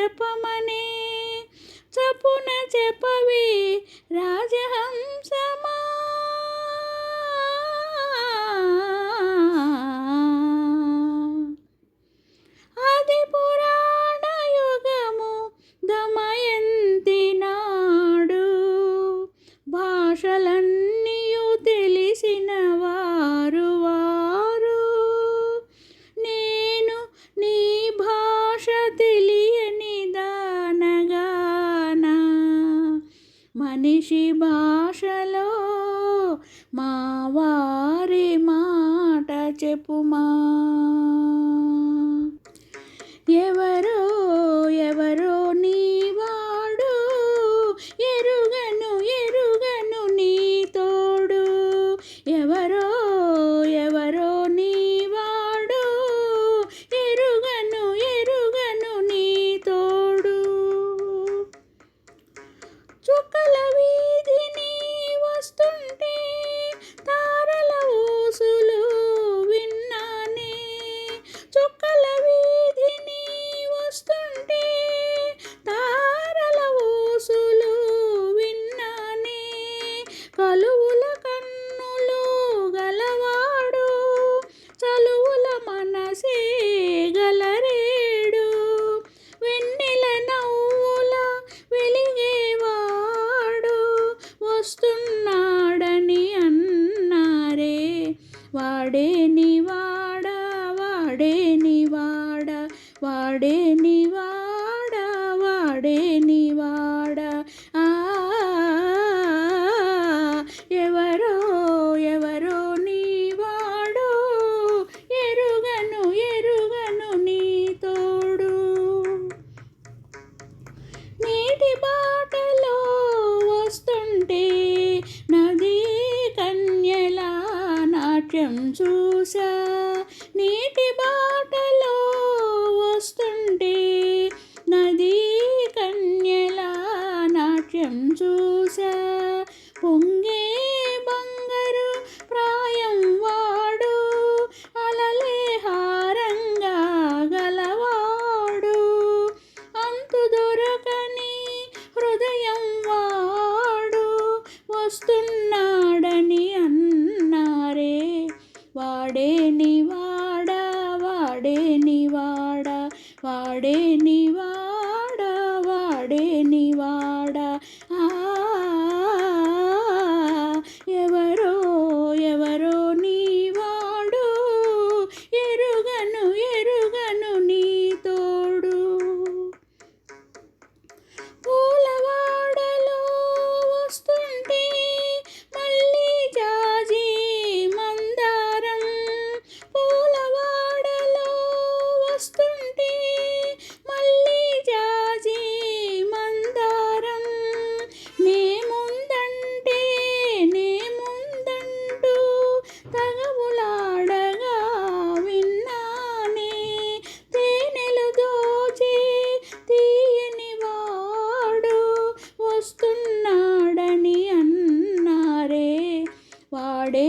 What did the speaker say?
చెప్పమనే చప్పున చెప్పవే రాజహంసమా. అది పురాణ యుగము దమయంతి నాడు భాషలన్నీయు తెలిసిన వారు వారు. నేను నీ భాష తెలియని దానగాన మనిషి భాషలో మా వారి మాట చెప్పుమా. ఎవరో ఎవరో నీవాడు ఎరుగను ఎరుగను నీ తోడు. ఎవరో ఎవరో నీవాడు ఎరుగను ఎరుగను నీ తోడు. చుక్కల వీధిని వస్తుంటే తారల ఊసులు విన్నానే. చుక్కల వీధిని వస్తుంటే తారల ఊసులు విన్నానే. కలువుల కన్నులు గలవాడు చలువుల మనసే గలరేడు. వెన్నెల నవ్వుల వెలిగేవాడు వస్తున్నాడని అన్నారే. వాడే నివాడ వాడే నివాడ వాడే నివాడ వాడే నివాడ. ఎవరో ఎవరో నీవాడు ఎరుగను ఎరుగను నీ తోడు. నీటి బాటలో వస్తుంటే నదీ కన్యల నాట్యం చూసా. నీటి బాటలో వస్తుంటే నదీ కన్యల నాట్యం చూసా. పొంగే బంగారు ప్రాయం వాడు అలలే హారంగా గలవాడు. అంతు దొరకని హృదయం వాడు వస్తున్నాడని అన్నారే. వాడే నివాడ వాడే నివాడ వాడే నివాడ వాడే నివాడ. ఎవరో ఎవరో నీవాడు ఎరుగను ఎరుగను నీ తోడు. పూలవాడలో వస్తుంటే మళ్ళీ జాజి మందారం. పూలవాడలో వస్తుంటే మళ్ళీ జాజి మందారం. నే ముందంటే నే ముందంటూ తగవులాడగా విన్నానే. తేనెలు దోచే తీయని వాడు వస్తున్నాడని అన్నారే. వాడే